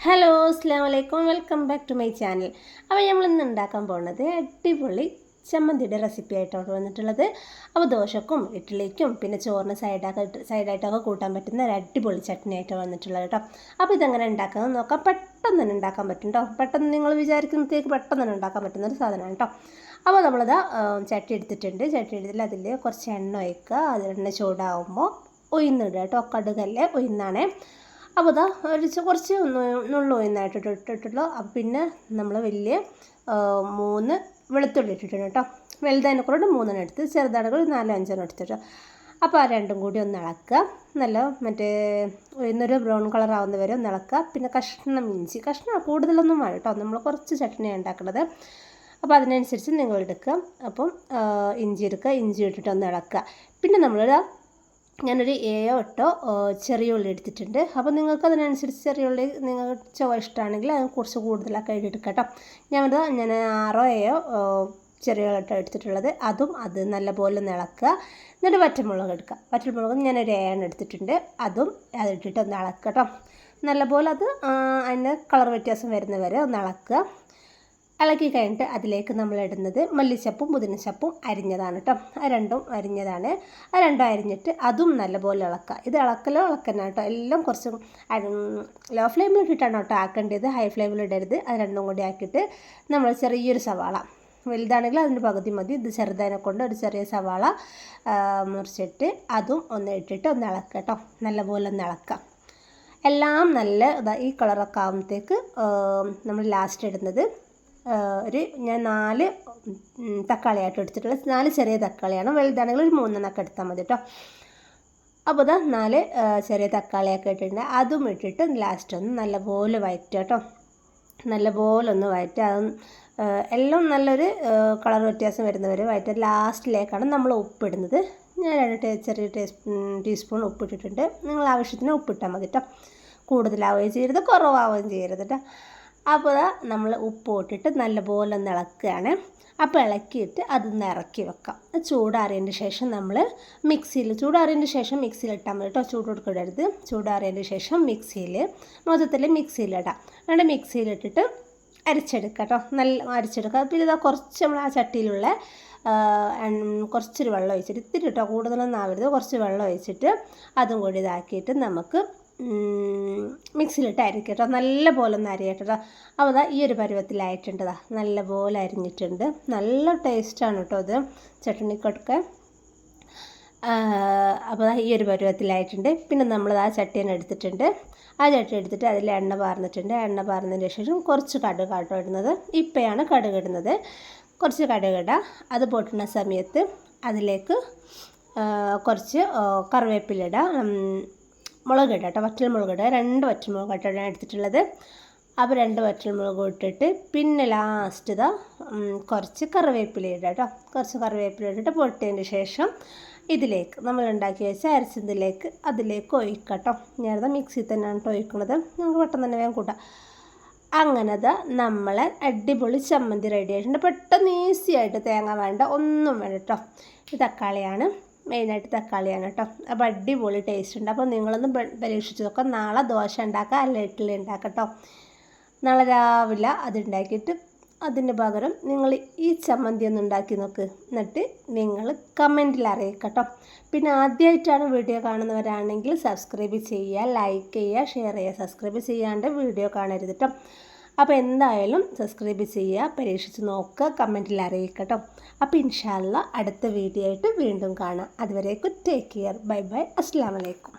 Hello അസ്സലാമു അലൈക്കും, welcome back to my channel. അപ്പോൾ നമ്മളിന്ന് ഉണ്ടാക്കാൻ പോകുന്നത് അടിപൊളി ചമ്മന്തിയുടെ റെസിപ്പി ആയിട്ടാണ് വന്നിട്ടുള്ളത്. അപ്പോൾ ദോശക്കും ഇഡ്ഡലിക്കും പിന്നെ ചോറിന് സൈഡായിട്ടൊക്കെ കൂട്ടാൻ പറ്റുന്ന ഒരു അടിപൊളി ചട്നി ആയിട്ടാണ് വന്നിട്ടുള്ളത് കേട്ടോ. അപ്പോൾ ഇതെങ്ങനെ ഉണ്ടാക്കാമെന്ന് നോക്കാം. പെട്ടെന്ന് തന്നെ ഉണ്ടാക്കാൻ പറ്റും കേട്ടോ. പെട്ടെന്ന് നിങ്ങൾ വിചാരിക്കുന്നതിലേക്ക് പെട്ടെന്ന് തന്നെ ഉണ്ടാക്കാൻ പറ്റുന്ന ഒരു സാധനമാണ് കേട്ടോ. അപ്പോൾ നമ്മളിത് ചട്ടി എടുത്തിട്ടുണ്ട്. ചട്ടി എടുത്തിട്ട് അതിൽ കുറച്ച് എണ്ണ ഒഴിക്കുക. അത് എണ്ണ ചൂടാകുമ്പോൾ ഉഴുന്നിടുക കേട്ടോ. കടുകല്ലേ, ഉഴുന്നാണേ. അപ്പോൾ ഇതാ കുറച്ച് നുള്ളു ഉഴുന്നായിട്ട് ഇട്ടിട്ടുള്ളൂ. പിന്നെ നമ്മൾ വലിയ 3 വെളുത്തുള്ളി ഇട്ടിട്ടുണ്ട് കേട്ടോ. വലുതതിനെ കൂടെ 3 എടുത്ത്, ചെറുതാണെങ്കിൽ 4-5 എടുത്തിട്ടോ. അപ്പോൾ ആ രണ്ടും കൂടി ഒന്ന് ഇളക്കുക. നല്ല ഉഴുന്നൊരു ബ്രൗൺ കളർ ആവുന്ന വരെ ഒന്ന് ഇളക്കുക. പിന്നെ കഷ്ണം ഇഞ്ചി, കഷ്ണം കൂടുതലൊന്നും വേണം കേട്ടോ. നമ്മൾ കുറച്ച് ചട്നിയാണ് ഉണ്ടാക്കുന്നത്. അപ്പോൾ അതിനനുസരിച്ച് നിങ്ങൾ എടുക്കുക. അപ്പം ഇഞ്ചി എടുക്കുക. ഇഞ്ചി ഇട്ടിട്ട് ഒന്ന് ഇളക്കുക. പിന്നെ ഞാനൊരു 7-8 ചെറിയ ഉള്ളി എടുത്തിട്ടുണ്ട്. അപ്പോൾ നിങ്ങൾക്ക് അതിനനുസരിച്ച് ചെറിയ ഉള്ളി നിങ്ങൾക്ക് ചുവ ഇഷ്ടമാണെങ്കിൽ അത് കുറച്ച് കൂടുതലൊക്കെ എടുക്കുക കേട്ടോ. ഞാൻ 6-7 ചെറിയ ഉള്ളി എടുത്തിട്ടുള്ളത്. അത് നല്ലപോലെ ഇളക്കുക. എന്നിട്ട് വറ്റൽമുളക് എടുക്കുക. വറ്റൽമുളക് ഞാനൊരു 7 എടുത്തിട്ടുണ്ട്. അതിട്ടിട്ട് ഒന്ന് ഇളക്കുക കേട്ടോ. നല്ലപോലെ അതിന് കളർ വ്യത്യാസം വരുന്നവരെ ഒന്ന് ഇളക്കുക. ഇളക്കി കഴിഞ്ഞിട്ട് അതിലേക്ക് നമ്മൾ ഇടുന്നത് മല്ലിച്ചപ്പും പുതിനച്ചപ്പും അരിഞ്ഞതാണ് കേട്ടോ. ആ രണ്ടും അരിഞ്ഞിട്ട് അതും നല്ലപോലെ ഇളക്കുക. ഇത് ഇളക്കന്നെ കേട്ടോ. എല്ലാം കുറച്ച് ലോ ഫ്ലെയിമിൽ ഇട്ടിട്ടാണ് കേട്ടോ ആക്കേണ്ടത്. ഹൈ ഫ്ലെയിമിൽ ഇടരുത്. അത് രണ്ടും കൂടി ആക്കിയിട്ട് നമ്മൾ ചെറിയൊരു സവാള, വലുതാണെങ്കിൽ അതിൻ്റെ പകുതി മതി. ഇത് ചെറുതിനെ കൊണ്ട് ഒരു ചെറിയ സവാള മുറിച്ചിട്ട് അതും ഒന്ന് ഇട്ടിട്ട് ഒന്ന് ഇളക്കുക കേട്ടോ. നല്ലപോലെ ഒന്ന് ഇളക്കുക. എല്ലാം ഈ കളറൊക്കെ ആകുമ്പോഴത്തേക്ക് നമ്മൾ ലാസ്റ്റ് ഇടുന്നത് ഞാൻ 4 തക്കാളിയായിട്ട് എടുത്തിട്ടുള്ളത്. 4 ചെറിയ തക്കാളിയാണ്. വലുതാണെങ്കിൽ ഒരു 3 എടുത്താൽ മതി കേട്ടോ. അപ്പോൾ 4 ചെറിയ തക്കാളിയൊക്കെ ഇട്ടിട്ടുണ്ട്. അതും ഇട്ടിട്ട് ലാസ്റ്റ് ഒന്ന് നല്ലപോലെ വഴറ്റുക കേട്ടോ. നല്ലപോലെ ഒന്ന് വഴറ്റുക. എല്ലാം നല്ലൊരു കളർ വ്യത്യാസം വരുന്നവരെ വഴറ്റുക. ലാസ്റ്റിലേക്കാണ് നമ്മൾ ഉപ്പിടുന്നത്. ഞാൻ 2 ചെറിയ ടീസ്പൂൺ ഉപ്പിട്ടിട്ടുണ്ട്. നിങ്ങൾ ആവശ്യത്തിന് ഉപ്പിട്ടാൽ മതി കേട്ടോ. കൂടുതലാവുകയും ചെയ്യരുത്, കുറവാവുകയും ചെയ്യരുത് കേട്ടോ. അപ്പോൾ നമ്മൾ ഉപ്പ് ഇട്ടിട്ട് നല്ലപോലെ ഒന്ന് ഇളക്കുകയാണ്. അപ്പോൾ ഇളക്കിയിട്ട് അതൊന്ന് ഇറക്കി വെക്കാം. ചൂടാറിയതിൻ്റെ ശേഷം നമ്മൾ ചൂടാറിയതിൻ്റെ ശേഷം മിക്സിയിൽ ഇട്ടാൽ മതി കേട്ടോ. ചൂട് കൊടുക്കരുത്. ചൂടാറിയതിൻ്റെ ശേഷം മൊത്തത്തിൽ മിക്സിയിലിടാം. എന്നിട്ട് മിക്സിയിലിട്ടിട്ട് അരച്ചെടുക്കുക കേട്ടോ. നല്ല അരച്ചെടുക്കുക. പിന്നെ കുറച്ച് നമ്മൾ ആ ചട്ടിയിലുള്ള കുറച്ചൊരു വെള്ളം ഒഴിച്ചിട്ട്, ഇത്തിരി കേട്ടോ, കൂടുതലൊന്നും ആവരുത്, കുറച്ച് വെള്ളം ഒഴിച്ചിട്ട് അതും കൂടി ഇതാക്കിയിട്ട് നമുക്ക് മിക്സിയിലിട്ട് അരിക്കുക കേട്ടോ. നല്ല പോലെ ഒന്ന് അരിയട്ടോ. അപ്പോൾ ഈ ഒരു പരുവത്തിലായിട്ടുണ്ട്. നല്ല പോലെ അരിഞ്ഞിട്ടുണ്ട്. നല്ല ടേസ്റ്റാണ് കേട്ടോ ഇത് ചട്നിക്കൊക്കെ. അപ്പോൾ ഈ ഒരു പരുവത്തിലായിട്ടുണ്ട്. പിന്നെ നമ്മൾ ആ ചട്ടിനെ എടുത്തിട്ടുണ്ട്. ആ ചട്ടി എടുത്തിട്ട് അതിൽ എണ്ണ പാർന്നിട്ടുണ്ട്. എണ്ണ പാർന്നതിന് ശേഷം കുറച്ച് കടുക് കേട്ടോ ഇടുന്നത്. ഇപ്പോഴാണ് കടുക് ഇടുന്നത്. കുറച്ച് കടുകിടുക. അത് പൊട്ടുന്ന സമയത്ത് അതിലേക്ക് കുറച്ച് കറിവേപ്പില ഇടുക. മുളക് ഇടുക കേട്ടോ. വറ്റൽമുളക് ഇടുക. 2 വറ്റൽമുളക് ഇട്ടാണ് എടുത്തിട്ടുള്ളത്. അപ്പോൾ 2 വറ്റൽമുളക് ഇട്ടിട്ട് പിന്നെ ലാസ്റ്റ് കുറച്ച് കറിവേപ്പില ഇടുക കേട്ടോ. കുറച്ച് കറിവേപ്പില ഇട്ടിട്ട് പൊട്ടിയതിന് ശേഷം ഇതിലേക്ക് നമ്മൾ ഉണ്ടാക്കി വെച്ച അതിലേക്ക് ഒഴിക്കുക കേട്ടോ. ഞാനത് മിക്സിയിൽ തന്നെയാണ് കേട്ടോ ഒഴിക്കുന്നത്. നമുക്ക് പെട്ടെന്ന് തന്നെ വേഗം കൂട്ടാം. അങ്ങനെ നമ്മളെ അടിപൊളി ചമ്മന്തി റെഡി ആയിട്ടുണ്ട്. പെട്ടെന്ന് ഈസി ആയിട്ട്, തേങ്ങ വേണ്ട, ഒന്നും വേണ്ട കേട്ടോ. ഇത് തക്കാളിയാണ്, മെയിനായിട്ട് തക്കാളിയാണ് കേട്ടോ. അപ്പോൾ അടിപൊളി ടേസ്റ്റ് ഉണ്ട്. അപ്പോൾ നിങ്ങളൊന്ന് പരീക്ഷിച്ച് നോക്കാം. നാളെ ദോശ ഉണ്ടാക്കുക, അല്ല ഇഡ്ഡലി ഉണ്ടാക്കുക കേട്ടോ. നാളെ രാവിലെ അതുണ്ടാക്കിയിട്ട് അതിന് പകരം നിങ്ങൾ ഈ ചമ്മന്തി ഒന്ന് ഉണ്ടാക്കി നോക്ക്. എന്നിട്ട് നിങ്ങൾ കമൻറ്റിൽ അറിയിക്കുക കേട്ടോ. പിന്നെ ആദ്യമായിട്ടാണ് വീഡിയോ കാണുന്നവരാണെങ്കിൽ സബ്സ്ക്രൈബ് ചെയ്യുക, ലൈക്ക് ചെയ്യുക, ഷെയർ ചെയ്യുക. സബ്സ്ക്രൈബ് ചെയ്യാണ്ട് വീഡിയോ കാണരുത് കേട്ടോ. അപ്പോൾ എന്തായാലും സബ്സ്ക്രൈബ് ചെയ്യുക, പരീക്ഷിച്ച് നോക്കുക, കമൻറ്റിൽ അറിയിക്കുക കേട്ടോ. അപ്പോൾ ഇൻഷാ അല്ലാഹ് അടുത്ത വീഡിയോ ആയിട്ട് വീണ്ടും കാണാം. അതുവരേക്കും ടേക്ക് കെയർ. Bye bye. അസ്സലാമു അലൈക്കും.